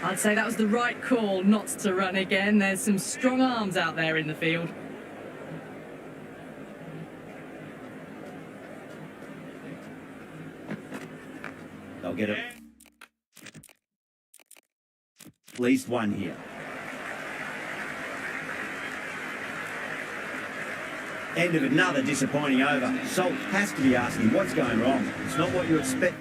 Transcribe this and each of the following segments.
I'd say that was the right call not to run again. There's some strong arms out there in the field. They'll get it. At least one here. End of another disappointing over. Salt has to be asking what's going wrong. It's not what you expect.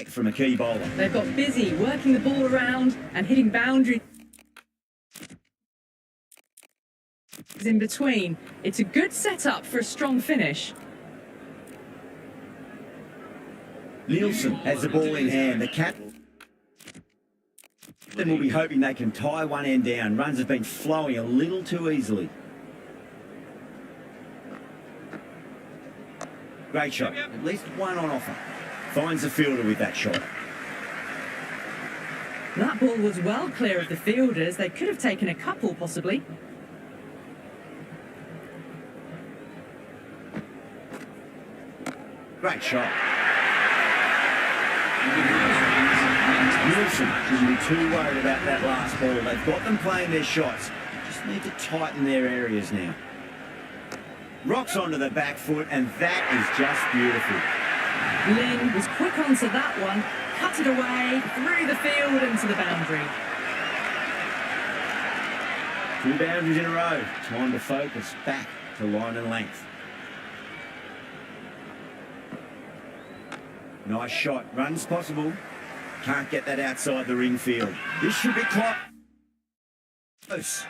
From a key bowler. They've got busy working the ball around and hitting boundaries in between. It's a good setup for a strong finish. Nielsen has the ball in hand. The captain will be hoping they can tie one end down. Runs have been flowing a little too easily. Great shot. At least one on offer. Finds the fielder with that shot. That ball was well clear of the fielders. They could have taken a couple, possibly. Great shot. Nielsen shouldn't be too worried about that last ball. They've got them playing their shots. Just need to tighten their areas now. Rocks onto the back foot, and that is just beautiful. Lynn was quick onto that one, cut it away, through the field and to the boundary. 2 boundaries in a row. Time to focus back to line and length. Nice shot. Runs possible. Can't get that outside the ring field. This should be close.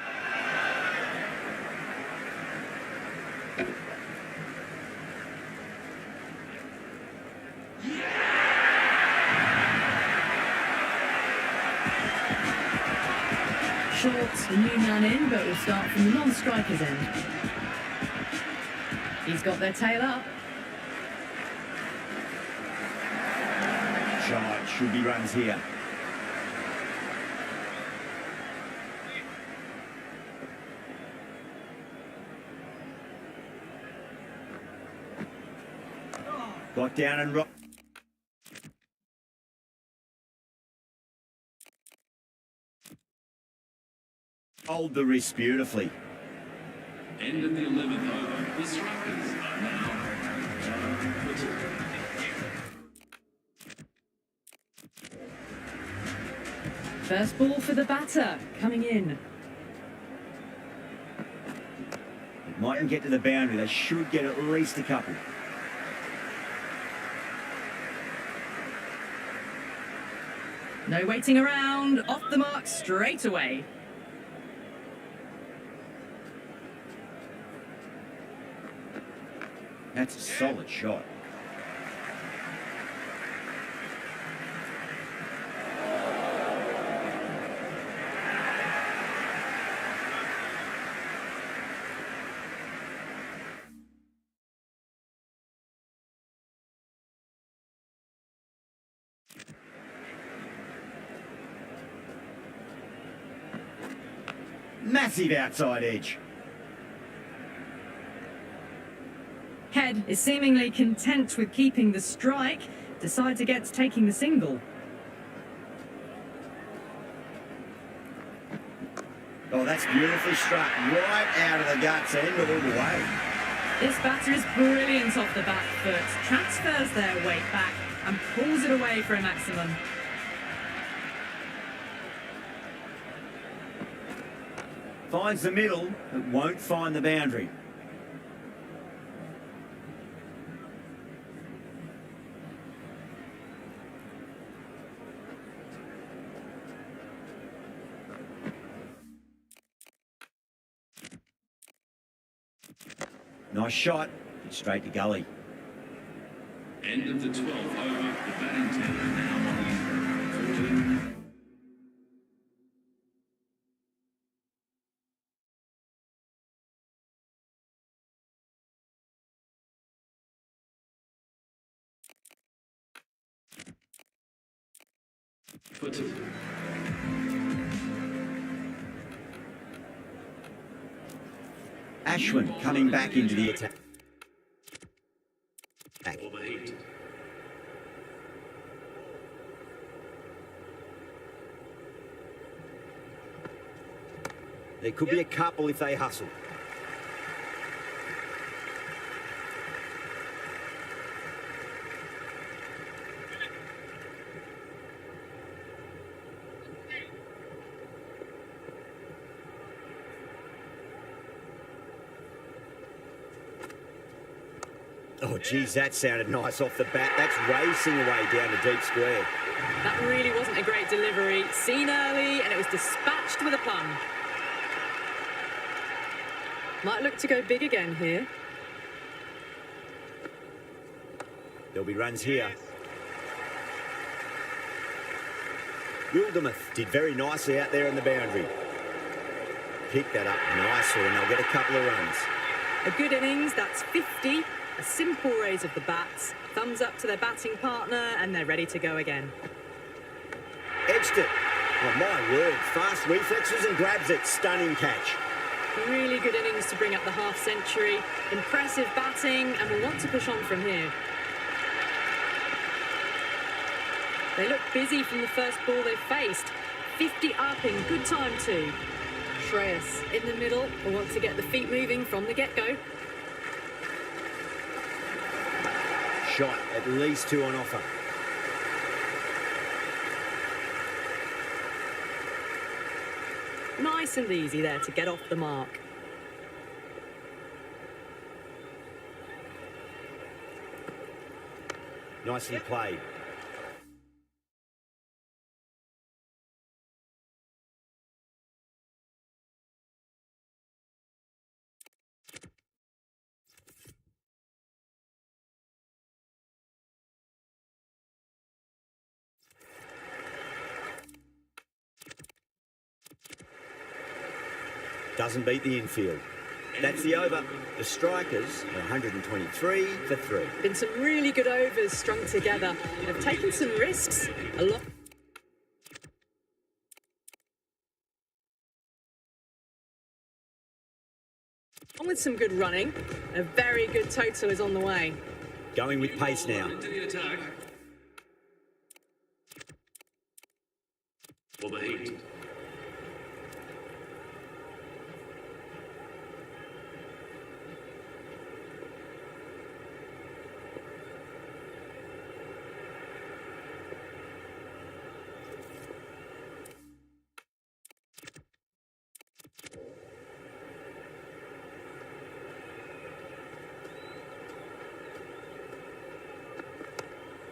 Short, the new man in, but will start from the non-striker's end. He's got their tail up. Shot. Should be runs here. Got down and rock. Hold the wrist beautifully. End of the 11th over. The strikers are now. First ball for the batter, coming in. Mightn't get to the boundary. They should get at least a couple. No waiting around, off the mark straight away. That's a solid shot. Massive outside edge. Head is seemingly content with keeping the strike, decides against taking the single. Oh, that's beautifully struck. Right out of the guts end all the way. This batter is brilliant off the back foot, transfers their weight back and pulls it away for a maximum. Finds the middle, but won't find the boundary. Nice shot, straight to gully. End of the 12th over. The batting team are now 14. Ashwin coming back into the attack. Overheat. There could be a couple if they hustle. Oh, geez, that sounded nice off the bat. That's racing away down the deep square. That really wasn't a great delivery. Seen early, and it was dispatched with a plum. Might look to go big again here. There'll be runs here. Wildermuth did very nicely out there on the boundary. Picked that up nicely, and they'll get a couple of runs. A good innings, that's 50. A simple raise of the bats. Thumbs up to their batting partner, and they're ready to go again. Edged it. Oh, my word. Fast reflexes and grabs it. Stunning catch. Really good innings to bring up the half-century. Impressive batting, and will want to push on from here. They look busy from the first ball they've faced. 50 up in good time too. Shreyas in the middle will want to get the feet moving from the get-go. Shot, at least 2 on offer. Nice and easy there to get off the mark. Nicely played. Doesn't beat the infield. That's the over. The strikers are 123 for 3. Been some really good overs strung together. They've taken some risks. A lot. On with some good running. A very good total is on the way. Going with pace now. Into the attack. Overheat.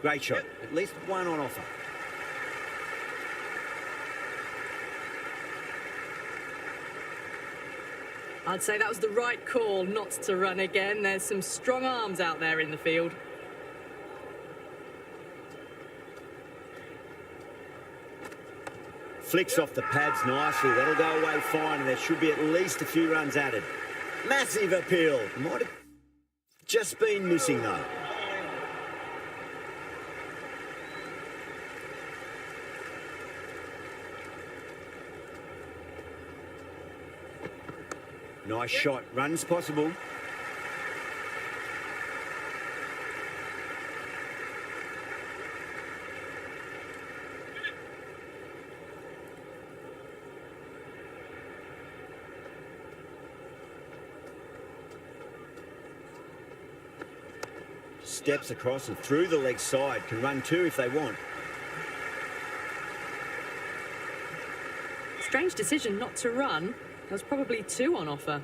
Great shot. At least 1 on offer. I'd say that was the right call not to run again. There's some strong arms out there in the field. Flicks off the pads nicely. That'll go away fine, and there should be at least a few runs added. Massive appeal. Might have just been missing, though. Nice shot. Runs possible. Steps across and through the leg side. Can run 2 if they want. Strange decision not to run. There's probably 2 on offer.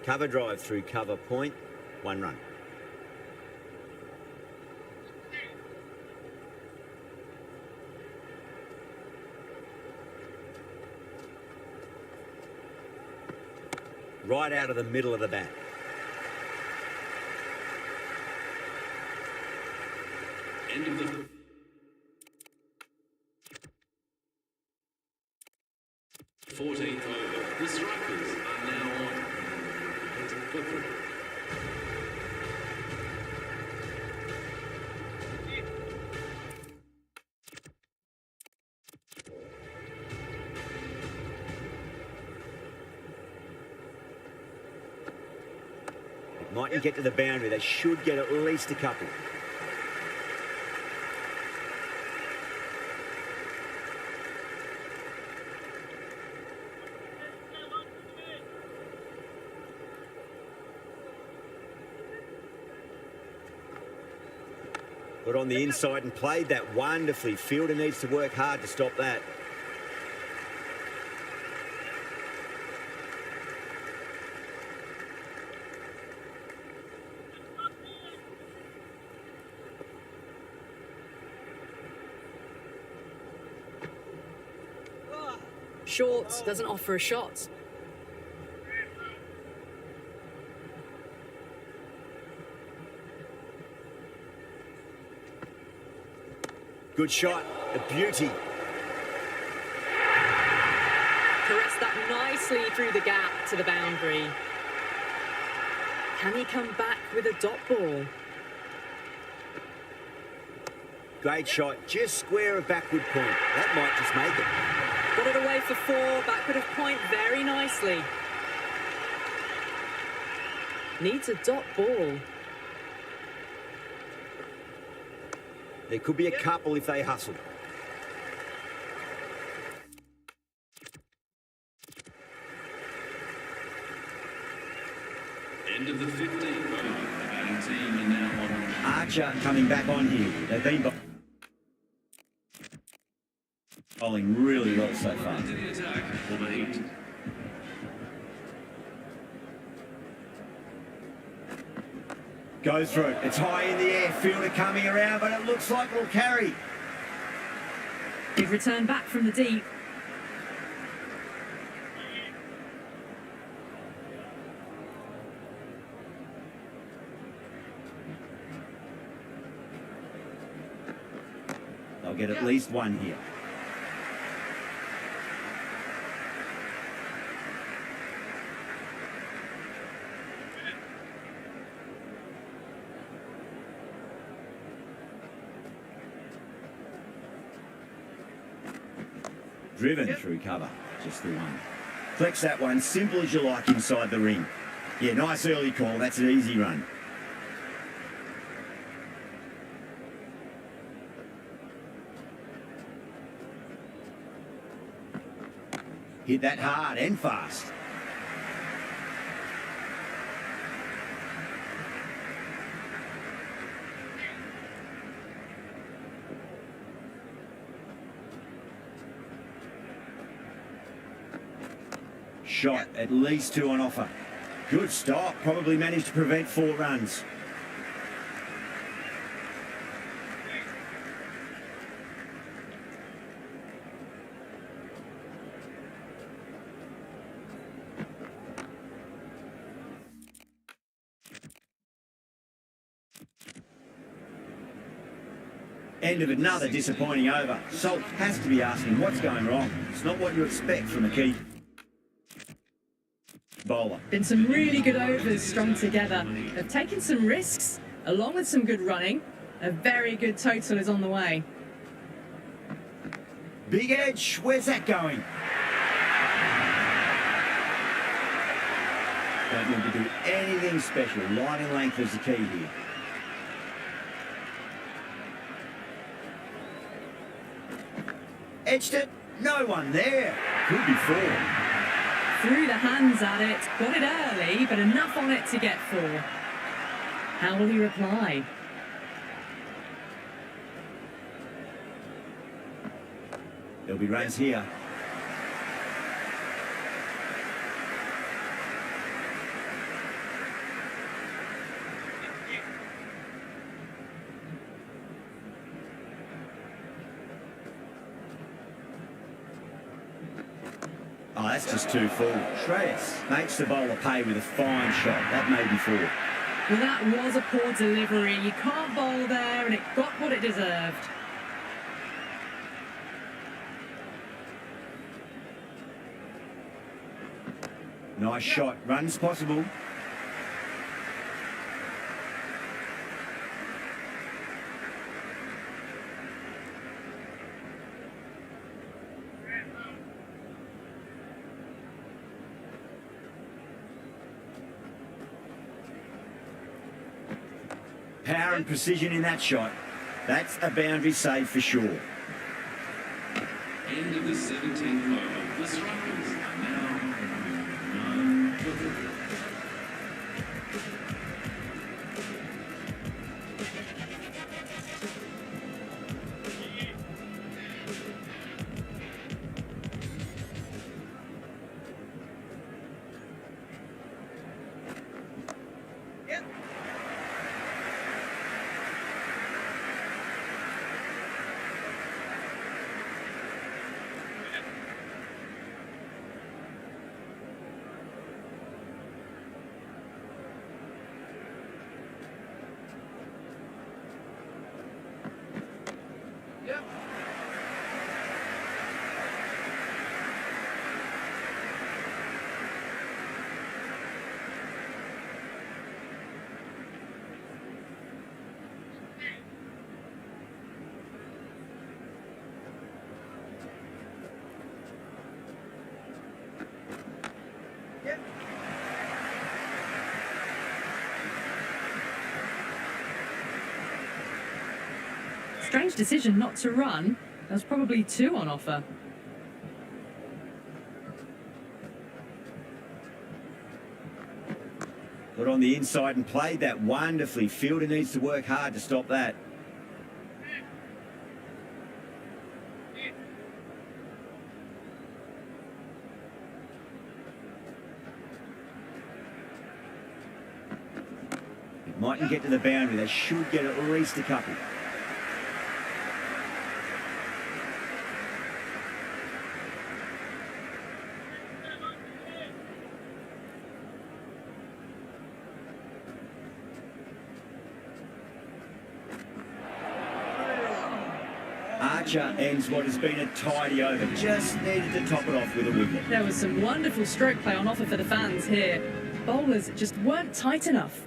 Cover drive through cover point. 1 run. Right out of the middle of the bat. End of the 14th over. The strikers are now on. For 3. Mightn't get to the boundary. They should get at least a couple. Got on the inside and played that wonderfully. Fielder needs to work hard to stop that. Short, doesn't offer a shot. Good shot, a beauty. Caressed that nicely through the gap to the boundary. Can he come back with a dot ball? Great shot, just square of backward point. That might just make it. Got it away for 4, backward of point very nicely. Needs a dot ball. There could be a couple if they hustle. End of the 15th over. The batting team are now on. Archer coming back on here. They've been bowling really well so far. Into the attack for the Heat. Goes through it. It's high in the air. Fielder coming around, but it looks like it'll carry. They've returned back from the deep. They'll get at least one here. Driven through cover, just the one. Flex that one, simple as you like inside the ring. Yeah, nice early call, that's an easy run. Hit that hard and fast. Shot, at least 2 on offer. Good stop, probably managed to prevent 4 runs. End of another disappointing over. Salt has to be asking what's going wrong. It's not what you expect from a key bowler. Been some really good overs strung together. They've taken some risks, along with some good running. A very good total is on the way. Big edge, where's that going? Don't need to do anything special. Line and length is the key here. Edged it, no one there. Could be 4. Threw the hands at it, got it early, but enough on it to get 4. How will he reply? There'll be runs here. Oh, that's just too full. Shreyas makes the bowler pay with a fine shot. That may be 4. Well, that was a poor delivery. You can't bowl there, and it got what it deserved. Nice shot. Runs possible. Power and precision in that shot. That's a boundary save for sure. End of the 17th over. The Strikers are now 9-4. Strange decision not to run. There's probably two on offer. Got on the inside and played that wonderfully. Fielder needs to work hard to stop that. It mightn't get to the boundary. They should get at least a couple. Archer ends what has been a tidy over. Just needed to top it off with a wicket. There was some wonderful stroke play on offer for the fans here. Bowlers just weren't tight enough.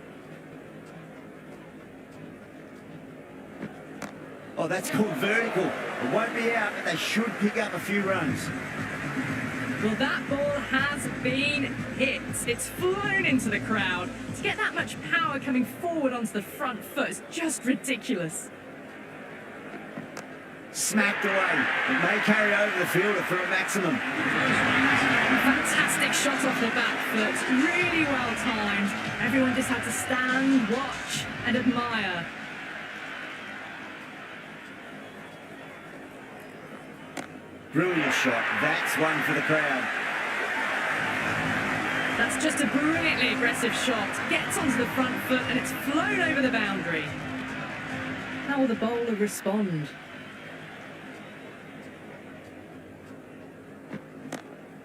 Oh, that's called vertical. It won't be out, but they should pick up a few runs. Well, that ball has been hit. It's flown into the crowd. To get that much power coming forward onto the front foot is just ridiculous. Smacked away. It may carry over the fielder for a maximum. Fantastic shot off the back foot. Really well timed. Everyone just had to stand, watch and admire. Brilliant shot. That's one for the crowd. That's just a brilliantly aggressive shot. Gets onto the front foot and it's flown over the boundary. How will the bowler respond?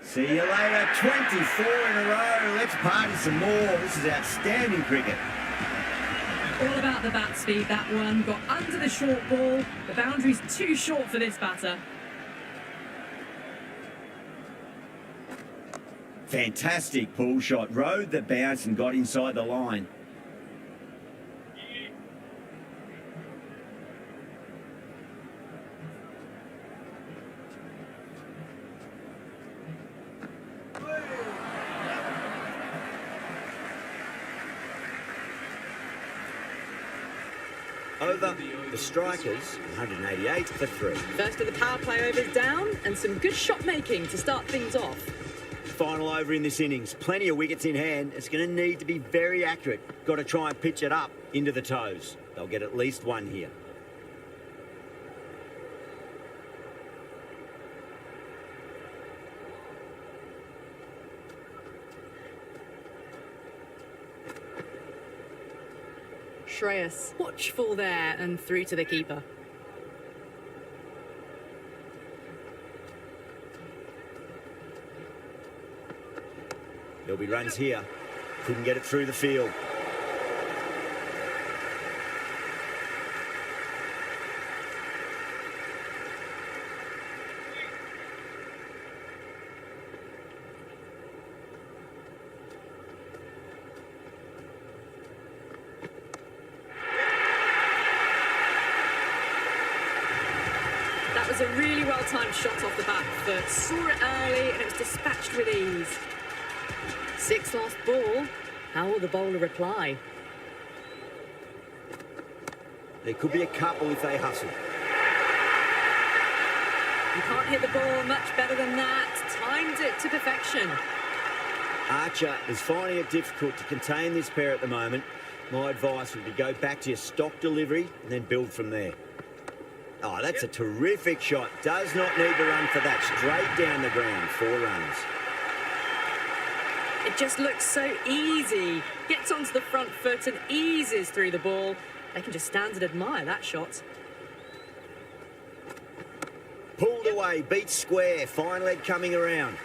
See you later. 24 in a row. Let's party some more. This is outstanding cricket. All about the bat speed, that one. Got under the short ball. The boundary's too short for this batter. Fantastic pull shot. Rode the bounce and got inside the line. Over the Strikers, 188 for 3. First of the power play overs down and some good shot making to start things off. Final over in this innings. Plenty of wickets in hand. It's going to need to be very accurate. Got to try and pitch it up into the toes. They'll get at least one here. Shreyas, watchful there and through to the keeper. There'll be runs here. Couldn't get it through the field. That was a really well-timed shot off the back foot. Saw it early and it was dispatched with ease. 6th last ball. How will the bowler reply? There could be a couple if they hustle. You can't hit the ball much better than that. Timed it to perfection. Archer is finding it difficult to contain this pair at the moment. My advice would be go back to your stock delivery and then build from there. Oh, that's a terrific shot. Does not need to run for that. Straight down the ground. 4 runs. It just looks so easy. Gets onto the front foot and eases through the ball. They can just stand and admire that shot. Pulled away, beats square. Fine leg coming around.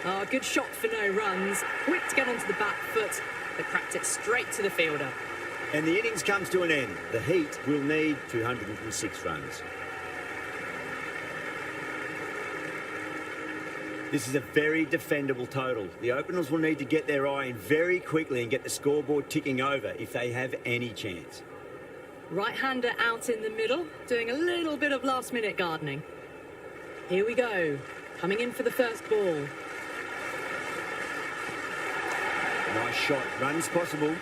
Oh, good shot for no runs. Quick to get onto the back foot, but cracked it straight to the fielder. And the innings comes to an end. The Heat will need 206 runs. This is a very defendable total. The openers will need to get their eye in very quickly and get the scoreboard ticking over if they have any chance. Right-hander out in the middle, doing a little bit of last-minute gardening. Here we go, coming in for the first ball. Nice shot. Runs possible.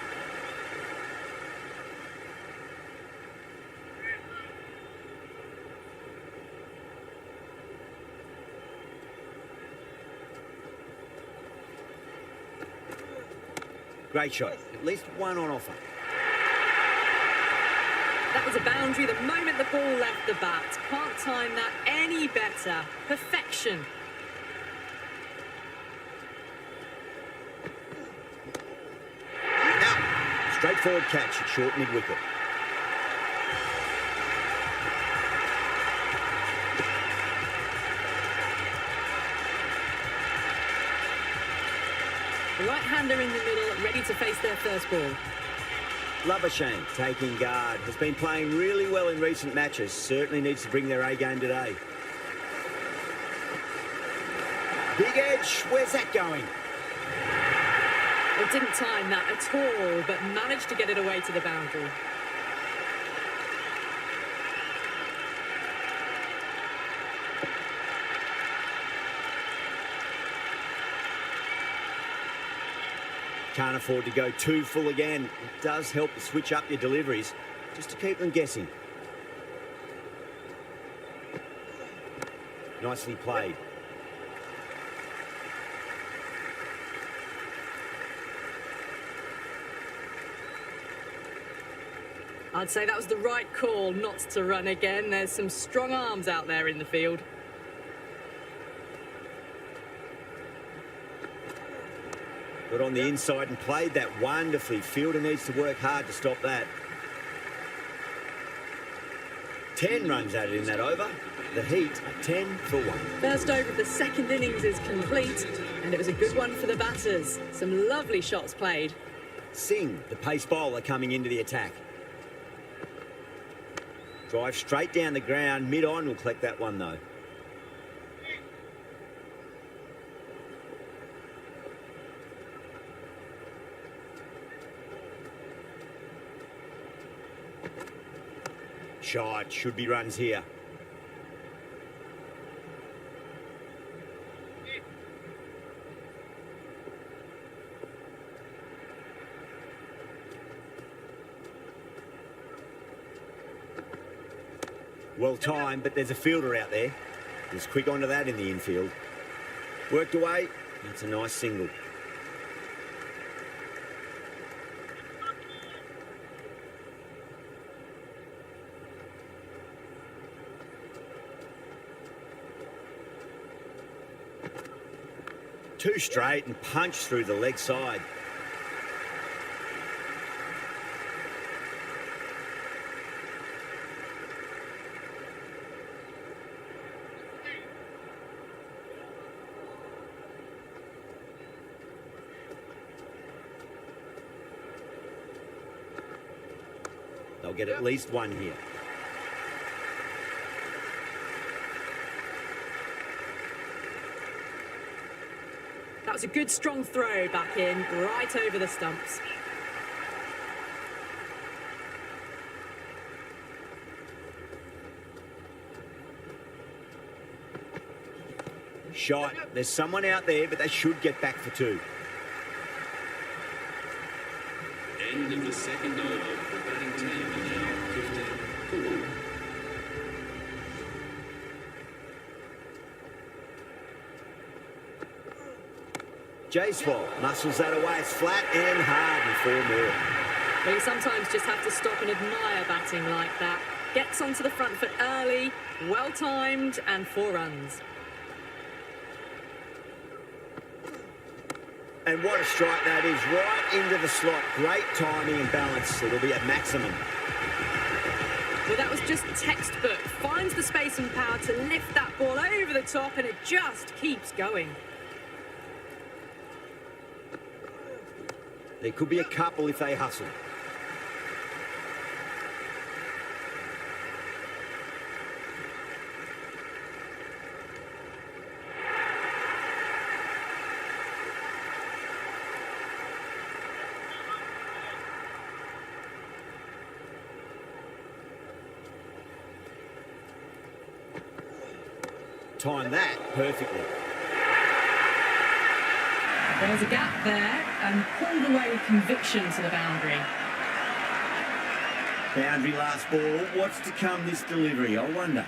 Great shot. At least one on offer. That was a boundary the moment the ball left the bat. Can't time that any better. Perfection. Out. Straightforward catch at short mid-wicket. The right-hander in the middle, ready to face their first ball. Labuschagne taking guard. Has been playing really well in recent matches. Certainly needs to bring their A game today. Big edge. Where's that going? It didn't time that at all, but managed to get it away to the boundary. Can't afford to go too full again. It does help to switch up your deliveries, just to keep them guessing. Nicely played. I'd say that was the right call not to run again. There's some strong arms out there in the field. Got on the inside and played that wonderfully. Fielder needs to work hard to stop that. 10 runs added in that over. The Heat are 10 for 1. First over of the second innings is complete, and it was a good one for the batters. Some lovely shots played. Singh, the pace bowler, coming into the attack. Drive straight down the ground. Mid-on will collect that one, though. Shot. Should be runs here. Well timed, but there's a fielder out there. He was quick onto that in the infield. Worked away. That's a nice single. Two straight and punch through the leg side. They'll get at least one here. That was a good strong throw back in, right over the stumps. Shot. There's someone out there, but they should get back for 2. second over, the batting team are now 15 for 1. Jayswal muscles that away. It's flat and hard and 4 more. Well, you sometimes just have to stop and admire batting like that. Gets onto the front foot early, well-timed, and 4 runs. And what a strike that is, right into the slot. Great timing and balance. It'll be at maximum. Well, that was just textbook. Finds the space and power to lift that ball over the top, and it just keeps going. There could be a couple if they hustle. Time that perfectly. There's a gap there and pulled away with conviction to the boundary. Boundary last ball. What's to come this delivery, I wonder.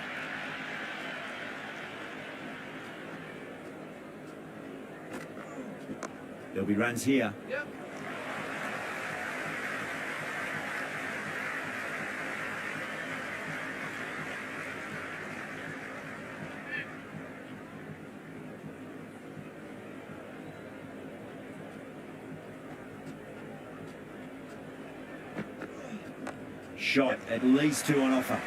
There'll be runs here. Yep. Shot, at least 2 on offer.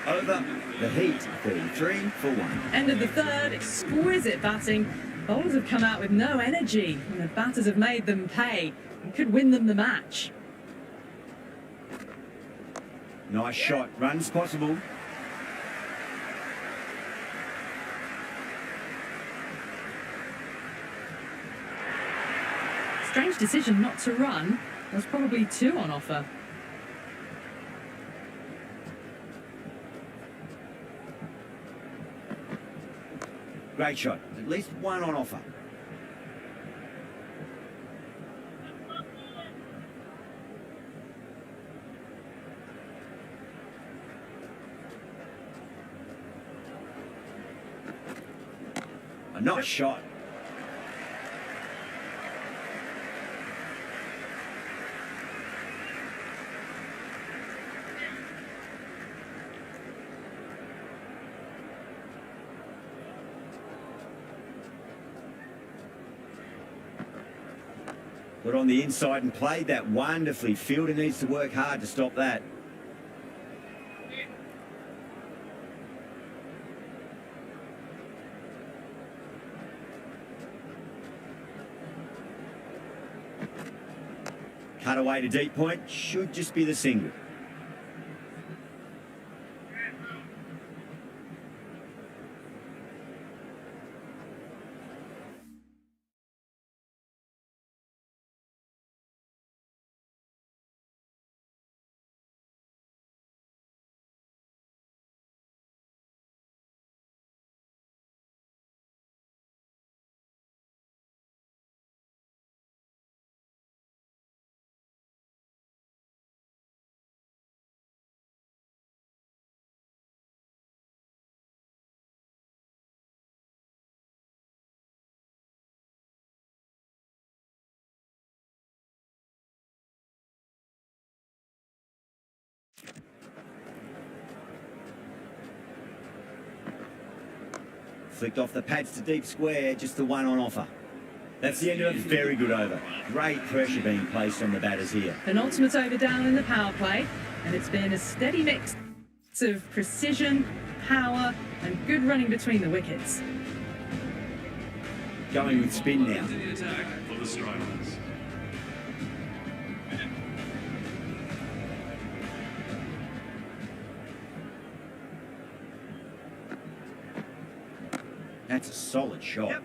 Over the heat, 33 for 1. End of the third, exquisite batting. Bowlers have come out with no energy, and the batters have made them pay and could win them the match. Nice shot, runs possible. Strange decision not to run. There's probably 2 on offer. Great shot, at least 1 on offer. A nice shot. Got on the inside and played that wonderfully. Fielder needs to work hard to stop that. Cut away to deep point. Should just be the single. Flicked off the pads to deep square, just the 1 on offer. That's the end of a very good over. Great pressure being placed on the batters here. Penultimate over down in the power play, and it's been a steady mix of precision, power, and good running between the wickets. Going with spin now. Into the attack for the strikers. That's a solid shot. Yep.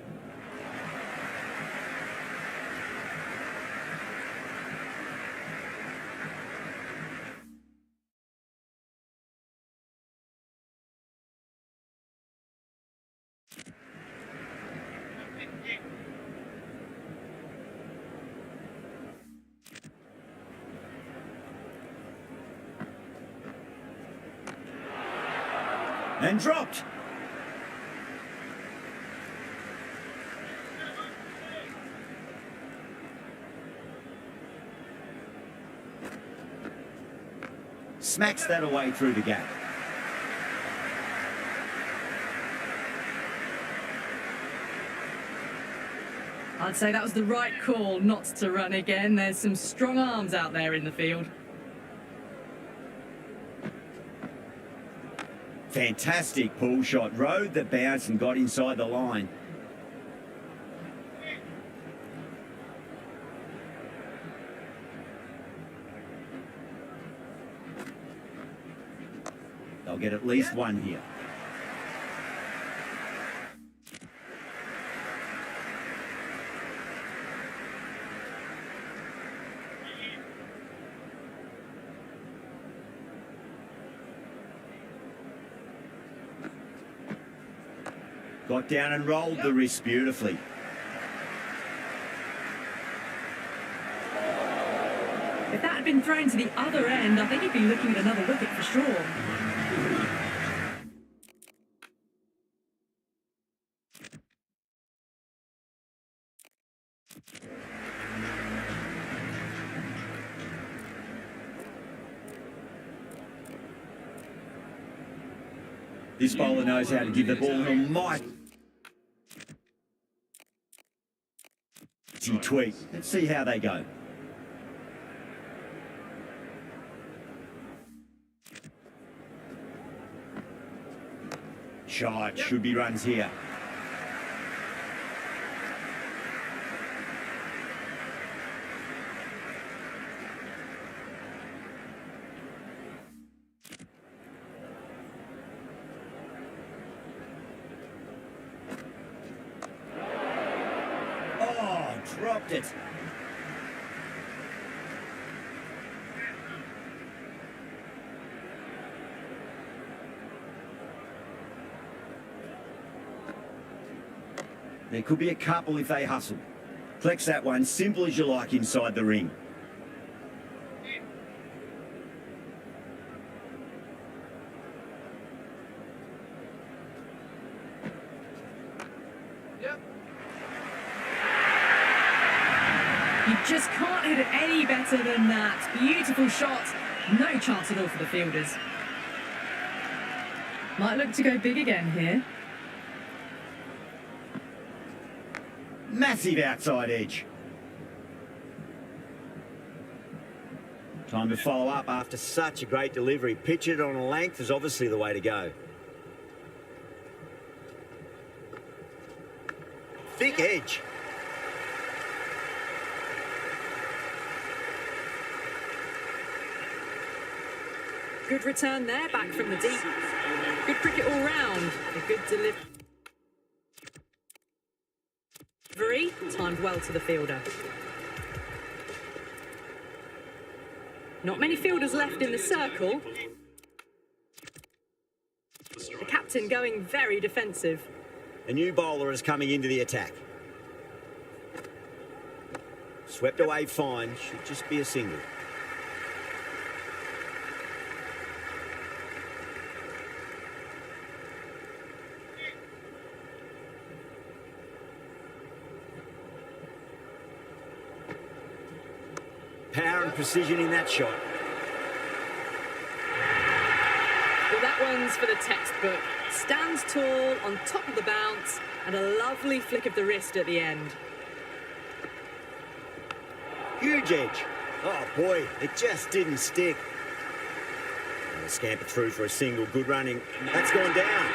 And dropped. Smacks that away through the gap. I'd say that was the right call not to run again. There's some strong arms out there in the field. Fantastic pull shot. Rode the bounce and got inside the line. They'll get at least one here. Got down and rolled the wrist beautifully. If that had been thrown to the other end, I think he'd be looking at another wicket for sure. This bowler knows how to give the ball a mighty tweak. Let's see how they go. Shot, should be runs here. Dropped it. There could be a couple if they hustle. Flex that one, simple as you like inside the ring. You just can't hit it any better than that. Beautiful shot. No chance at all for the fielders. Might look to go big again here. Massive outside edge. Time to follow up after such a great delivery. Pitch it on a length is obviously the way to go. Thick edge. Good return there, back from the deep. Good cricket all round. A good delivery, timed well to the fielder. Not many fielders left in the circle. The captain going very defensive. A new bowler is coming into the attack. Swept away fine, should just be a single. Power and precision in that shot. Well, that one's for the textbook. Stands tall on top of the bounce and a lovely flick of the wrist at the end. Huge edge. Oh boy, it just didn't stick. And scamper through for a single. Good running. That's gone down.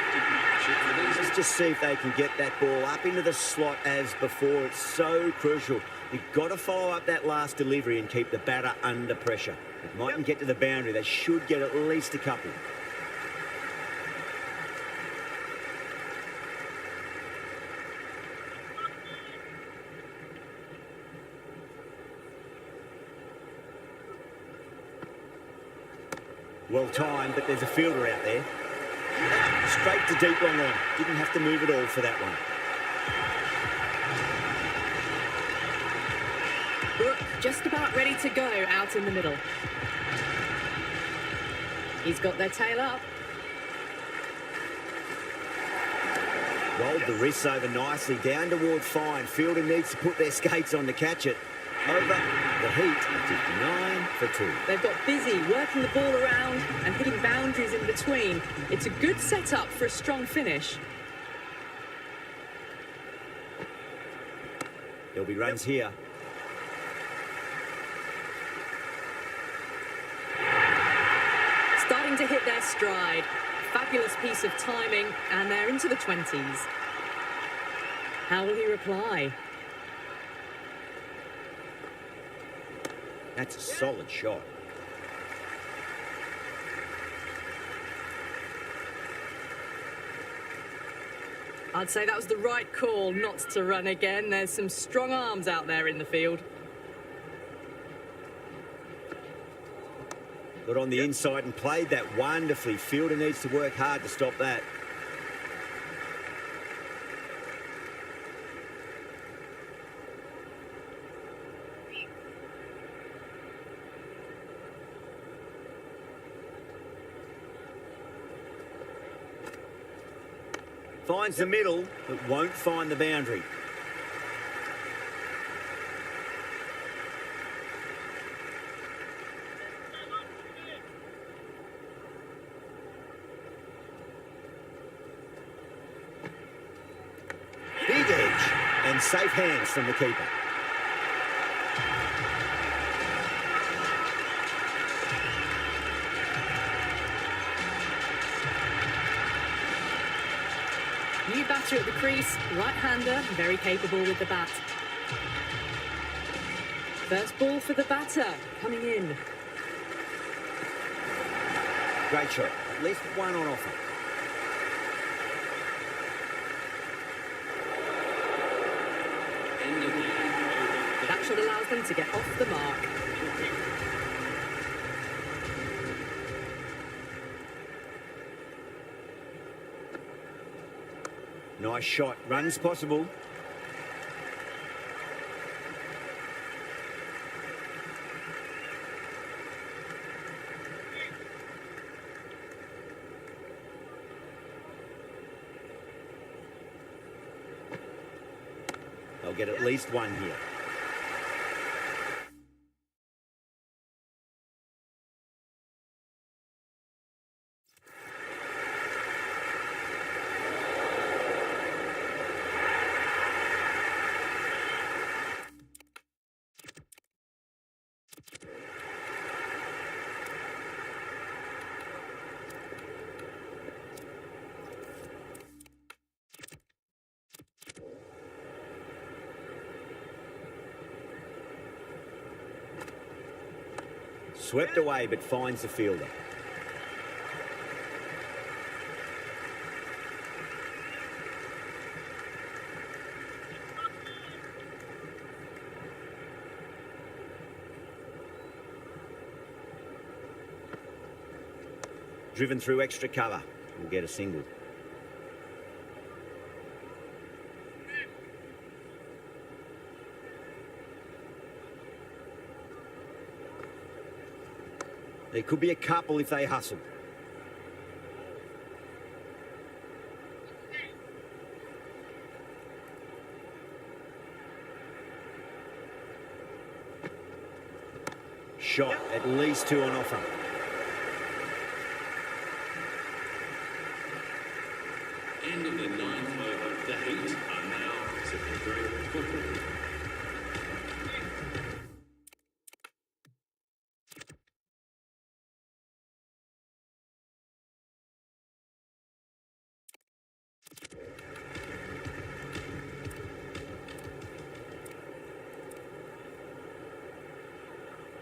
Let's just see if they can get that ball up into the slot as before. It's so crucial. You've got to follow up that last delivery and keep the batter under pressure. It mightn't get to the boundary. They should get at least a couple. Well timed, but there's a fielder out there. Straight to deep long on. Didn't have to move at all for that one. Brooke just about ready to go out in the middle. He's got their tail up. Rolled the wrists over nicely, down towards fine. Fielder needs to put their skates on to catch it. Over the heat, 59 for 2. They've got busy working the ball around and hitting boundaries in between. It's a good setup for a strong finish. There'll be runs here. Starting to hit their stride. Fabulous piece of timing, and they're into the 20s. How will he reply? That's a solid shot. I'd say that was the right call not to run again. There's some strong arms out there in the field. Got on the inside and played that wonderfully. Fielder needs to work hard to stop that. Finds the middle, but won't find the boundary. Big edge and safe hands from the keeper. New batter at the crease, right-hander, very capable with the bat. First ball for the batter, coming in. Great shot, at least one on offer. That shot allows them to get off the mark. Nice shot, runs possible. They'll get at least one here. Swept away, but finds the fielder. Driven through extra cover. Will get a single. There could be a couple if they hustle. Shot, at least two on offer. End of the ninth over. The Heat are now 73.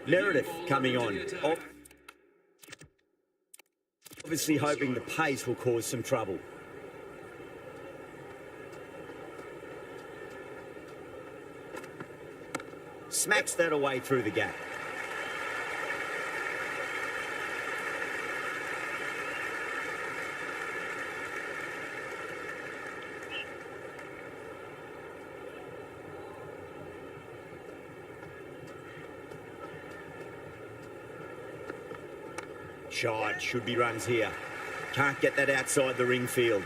Meredith coming on. Obviously hoping the pace will cause some trouble. Smacks that away through the gap. Shot, should be runs here. Can't get that outside the ring field.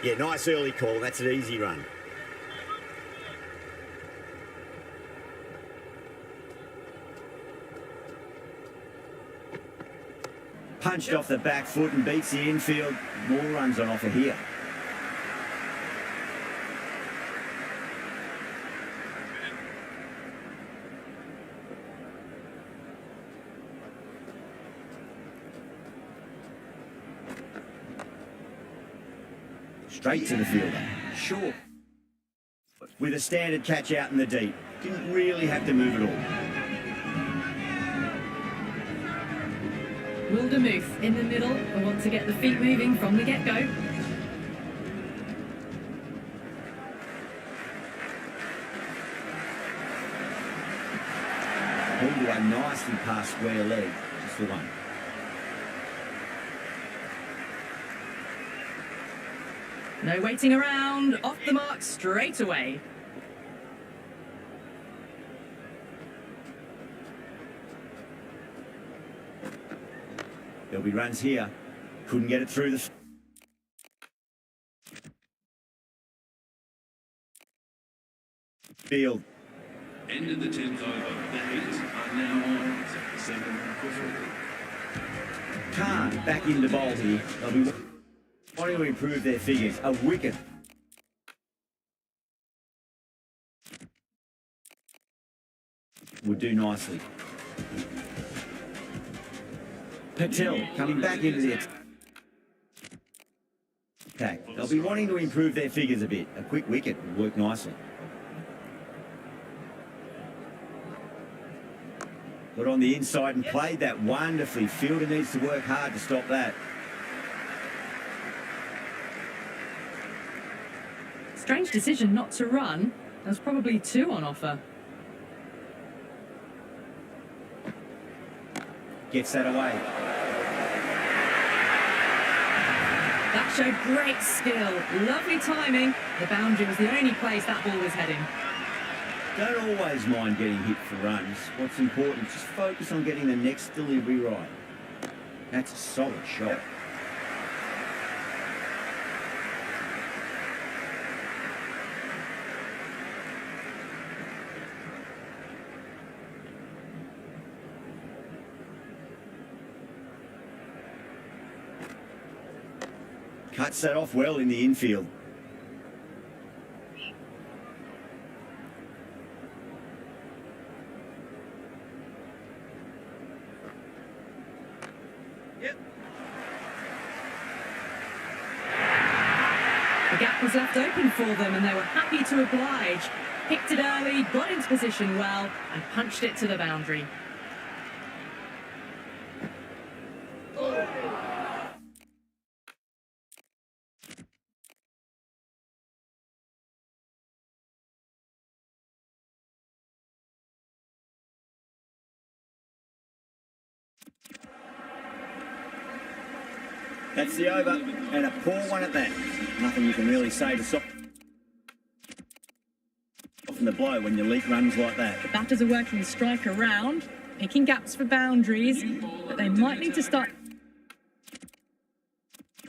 Yeah, nice early call. That's an easy run. Punched off the back foot and beats the infield. More runs on offer here. Straight to the fielder. Short. With a standard catch out in the deep. Didn't really have to move at all. Wildermuth in the middle. I want to get the feet moving from the get-go. Pulled away nicely past square leg. Just the one. No waiting around. Off the mark straight away. There'll be runs here. Couldn't get it through the field. End of the 10th over. The Heat are now on 7 for 3. Khan back into bowl here. They'll be wanting to improve their figures. A wicket. Would do nicely. Patel coming back into the attack. They'll be wanting to improve their figures a bit. A quick wicket would work nicely. Got on the inside and played that wonderfully. Fielder needs to work hard to stop that. Strange decision not to run. There's probably 2 on offer. Gets that away. That showed great skill. Lovely timing. The boundary was the only place that ball was heading. Don't always mind getting hit for runs. What's important, just focus on getting the next delivery right. That's a solid shot. Cuts that off well in the infield. The gap was left open for them and they were happy to oblige. Picked it early, got into position well and punched it to the boundary. That's the over, and a poor one at that. Nothing you can really say to soften the blow when your leak runs like that. The batters are working the strike around, picking gaps for boundaries, but they might need to start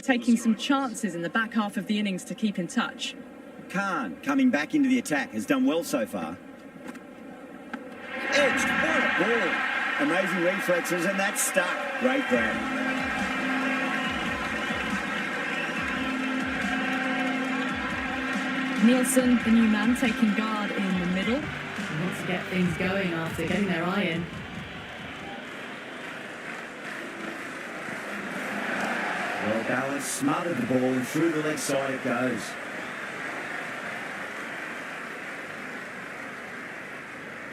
taking some chances in the back half of the innings to keep in touch. Khan, coming back into the attack, has done well so far. Edged, what a ball. Amazing reflexes, and that's stuck. Great grab. Nielsen, the new man, taking guard in the middle. He wants to get things going after getting their eye in. Well balanced, smothered the ball, and through the leg side it goes.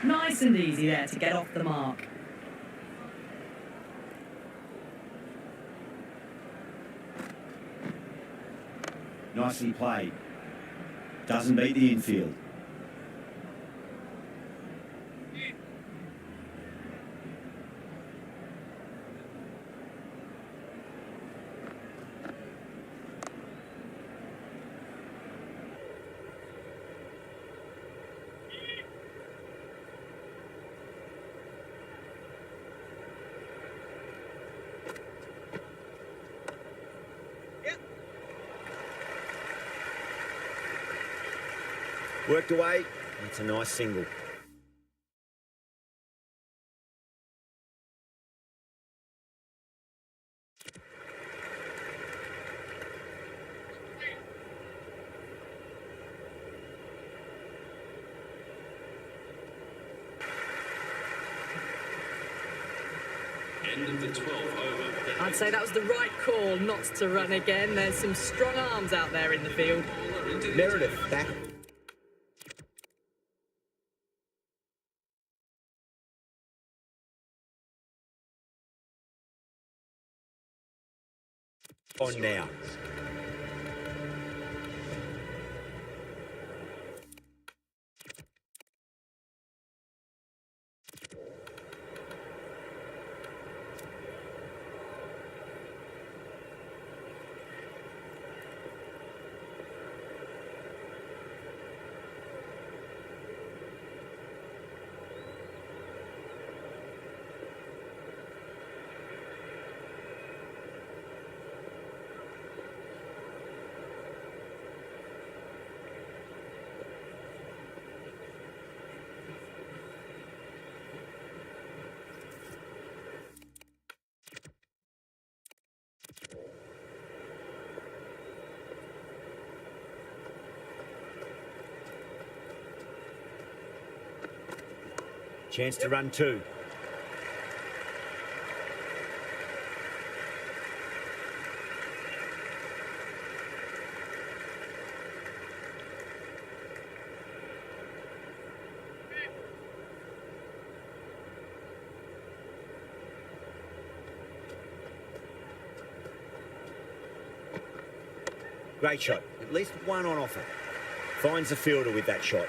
Nice and easy there to get off the mark. Nicely played. Doesn't beat the infield. Worked away. That's a nice single. End of the 12th over. I'd say that was the right call not to run again. There's some strong arms out there in the field. Meredith back. On now. Chance to run two. Great shot. At least one on offer. Finds the fielder with that shot.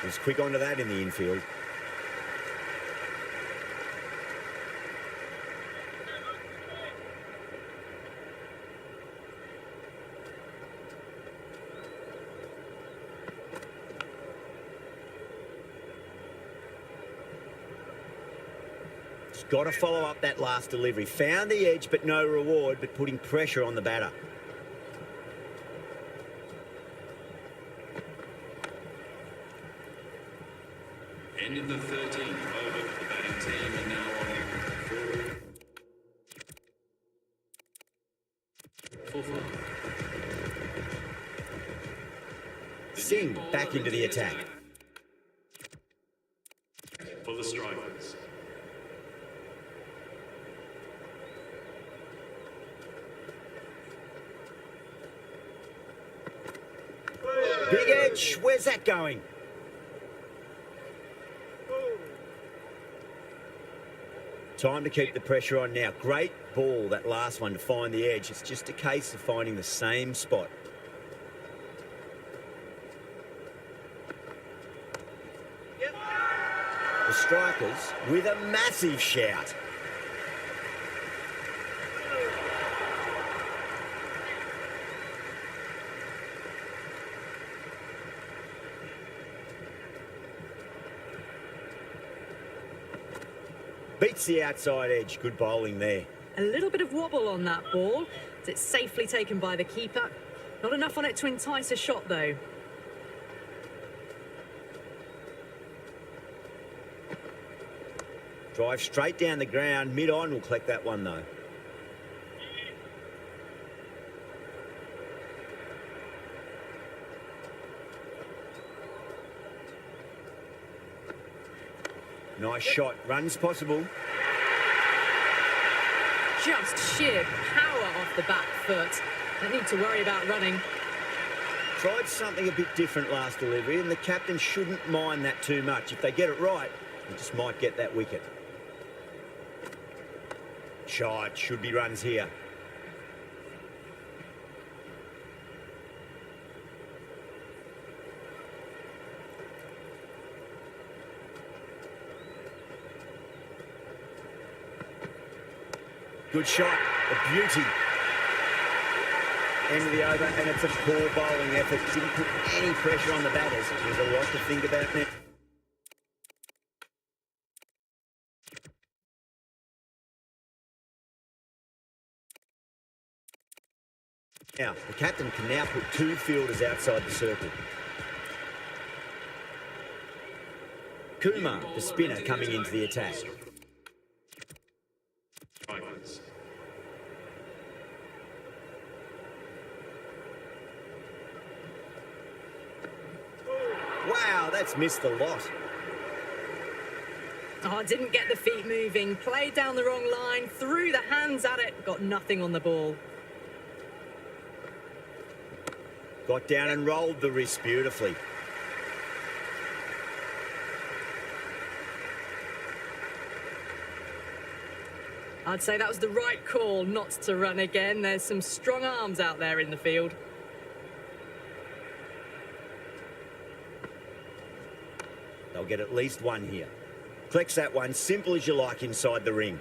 Was quick onto that in the infield. Just got to follow up that last delivery. Found the edge, but no reward, but putting pressure on the batter. End of the 13th over. The batting team are now on 4-4. Singh back into the attack. For the strikers. Big edge. Where's that going? Time to keep the pressure on now. Great ball, that last one, to find the edge. It's just a case of finding the same spot. The strikers with a massive shout. Beats the outside edge. Good bowling there. A little bit of wobble on that ball. It's safely taken by the keeper. Not enough on it to entice a shot, though. Drive straight down the ground. Mid-on will collect that one, though. Nice shot. Runs possible. Just sheer power off the back foot. Don't need to worry about running. Tried something a bit different last delivery, and the captain shouldn't mind that too much. If they get it right, they just might get that wicket. Shot. Should be runs here. Good shot, a beauty. End of the over, and it's a poor bowling effort. Didn't put any pressure on the batters. There's a lot to think about now. Now, the captain can now put 2 fielders outside the circle. Kumar, the spinner, coming into the attack. Strikers. Wow, that's missed the lot. Oh, didn't get the feet moving, played down the wrong line, threw the hands at it, got nothing on the ball. Got down and rolled the wrist beautifully. I'd say that was the right call not to run again. There's some strong arms out there in the field. They'll get at least one here. Collects that one, simple as you like, inside the ring.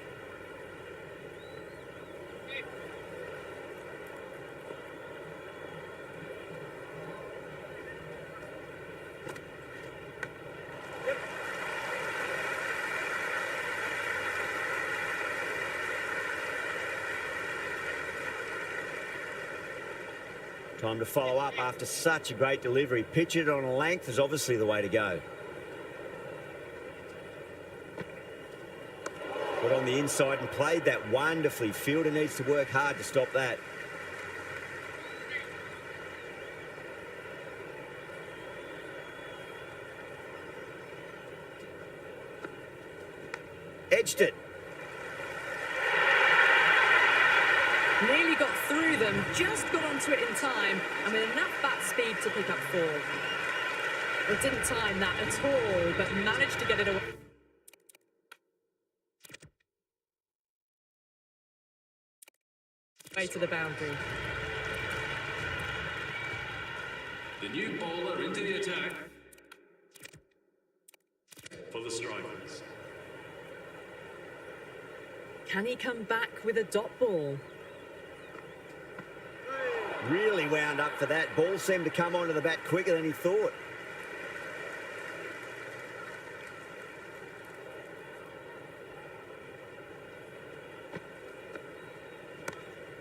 Time to follow up after such a great delivery. Pitch it on a length is obviously the way to go. Got on the inside and played that wonderfully. Fielder needs to work hard to stop that. Edged it. Nearly got through them, just got onto it in time, and with enough bat speed to pick up 4. Well, didn't time that at all, but managed to get it away. Way to the boundary. The new bowler into the attack for the Strikers. Can he come back with a dot ball? Really wound up for that. Ball seemed to come onto the bat quicker than he thought.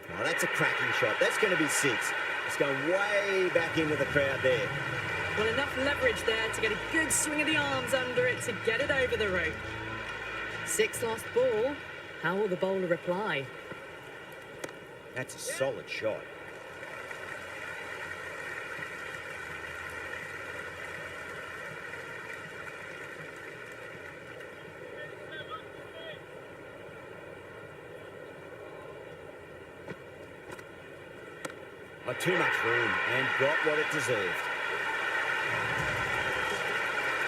Oh, that's a cracking shot. That's going to be 6. It's going way back into the crowd there. Well, enough leverage there to get a good swing of the arms under it to get it over the rope. 6 lost ball. How will the bowler reply? That's a solid shot. Not too much room and got what it deserved.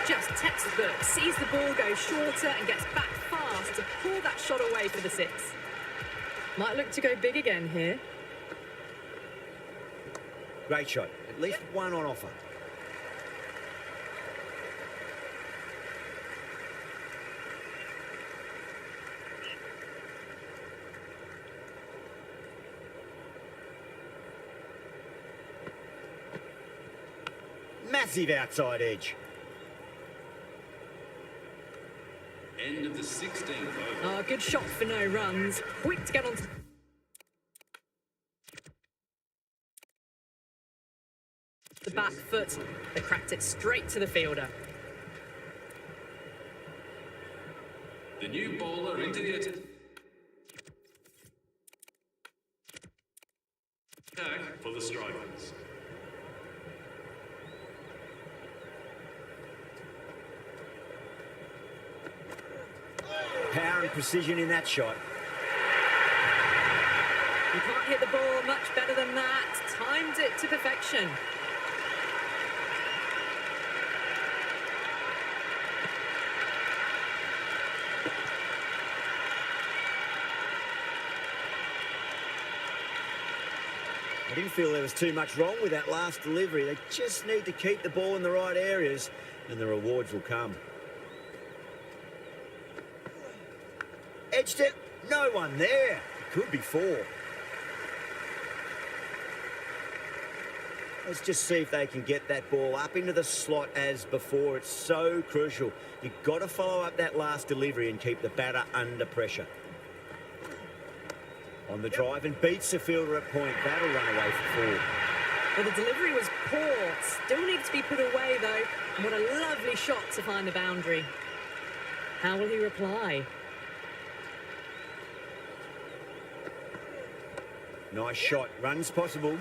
Just textbook, sees the ball go shorter and gets back fast to pull that shot away for the 6. Might look to go big again here. Great shot. At least one on offer. Massive outside edge. End of the 16th over. Oh, good shot for no runs. Quick to get on the back foot. They cracked it straight to the fielder. The new bowler into the attack for the Strikers. Power and precision in that shot. You can't hit the ball much better than that. Timed it to perfection. I didn't feel there was too much wrong with that last delivery. They just need to keep the ball in the right areas and the rewards will come. Edged it, no one there. could be 4. Let's just see if they can get that ball up into the slot as before. It's so crucial. You've got to follow up that last delivery and keep the batter under pressure. On the drive and beats the fielder at point. That'll run away for 4. Well, the delivery was poor. Still needs to be put away, though. And what a lovely shot to find the boundary. How will he reply? Nice shot. Runs possible.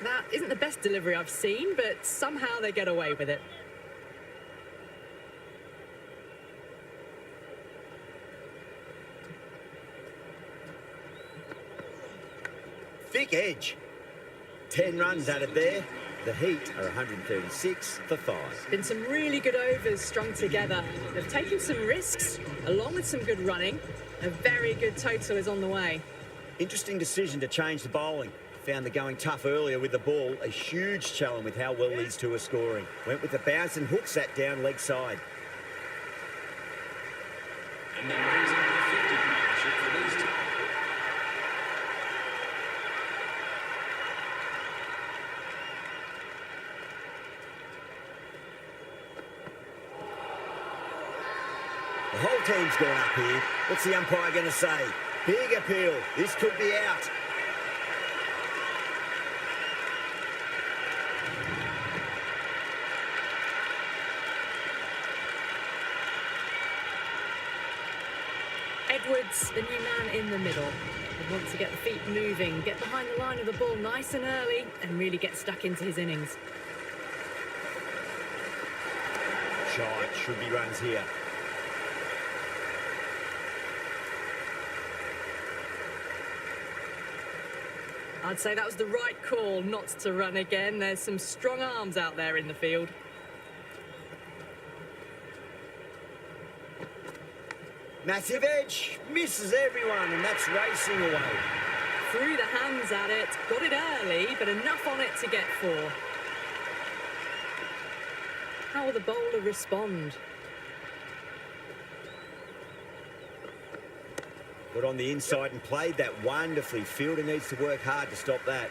That isn't the best delivery I've seen, but somehow they get away with it. Thick edge. 10 runs added there. The Heat are 136 for 5. Been some really good overs strung together. They've taken some risks, along with some good running. A very good total is on the way. Interesting decision to change the bowling. Found the going tough earlier with the ball. A huge challenge with how well these two are scoring. Went with the bounce and hooks that down leg side. And an amazing effective partnership for these two. The whole team's gone up here. What's the umpire going to say? Big appeal. This could be out. Edwards, the new man in the middle. He wants to get the feet moving, get behind the line of the ball nice and early, and really get stuck into his innings. Shot. Should be runs here. I'd say that was the right call not to run again. There's some strong arms out there in the field. Massive edge. Misses everyone, and that's racing away. Threw the hands at it, got it early, but enough on it to get 4. How will the bowler respond? Got on the inside and played that wonderfully. Fielder needs to work hard to stop that.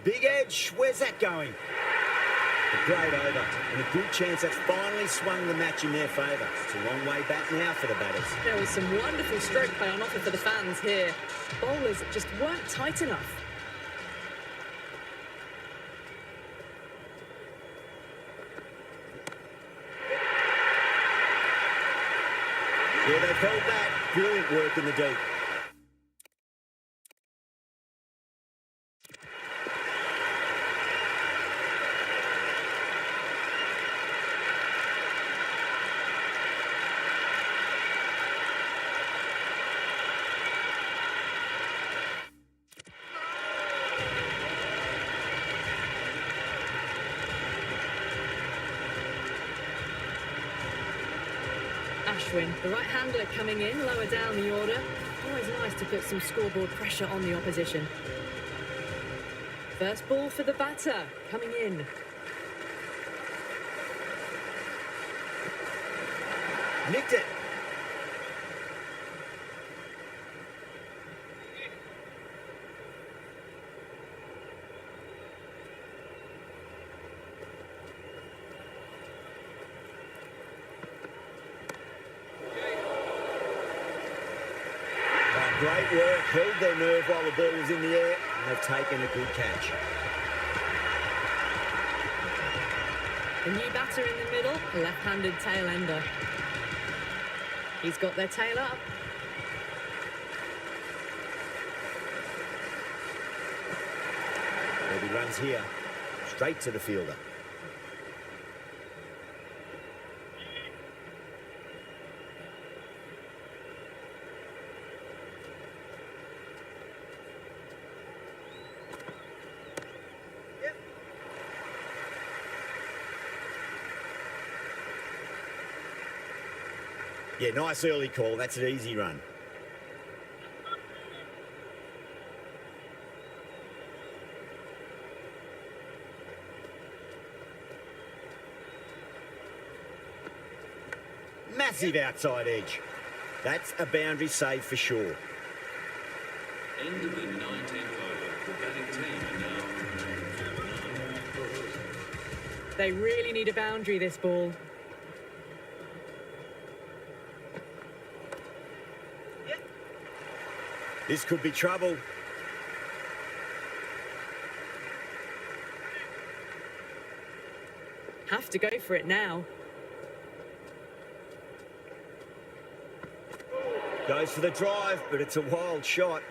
Big edge. Where's that going? A great over and a good chance that's finally swung the match in their favour. It's a long way back now for the batters. There was some wonderful stroke play on offer for the fans here. Bowlers just weren't tight enough. Yeah, they've held that. Brilliant work in the deep. Ashwin, the right-hander coming in, lower down the order. Always nice to put some scoreboard pressure on the opposition. First ball for the batter, coming in. Nicked it. Great work, held their nerve while the ball was in the air, and they've taken a good catch. The new batter in the middle, a left-handed tail ender. He's got their tail up. runs here, straight to the fielder. Yeah, nice early call. That's an easy run. Massive outside edge. That's a boundary save for sure. End of the 19th over. The batting team are now 9. They really need a boundary, this ball. This could be trouble. Have to go for it now. Goes for the drive, but it's a wild shot.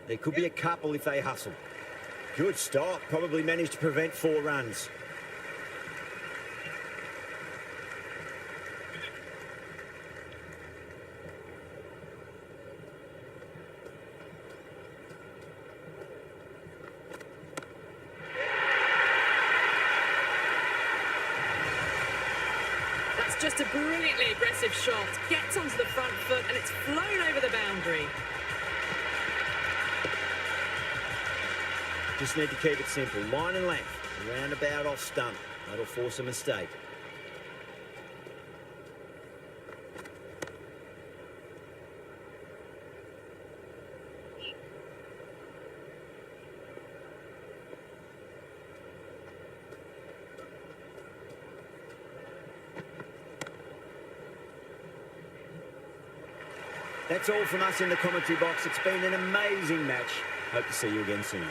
There could be a couple if they hustle. Good stop, probably managed to prevent 4 runs. That's just a brilliantly aggressive shot. Gets onto the front foot and it's flown over the boundary. Just need to keep it simple. Line and length. Roundabout off stump. That'll force a mistake. That's all from us in the commentary box. It's been an amazing match. Hope to see you again soon.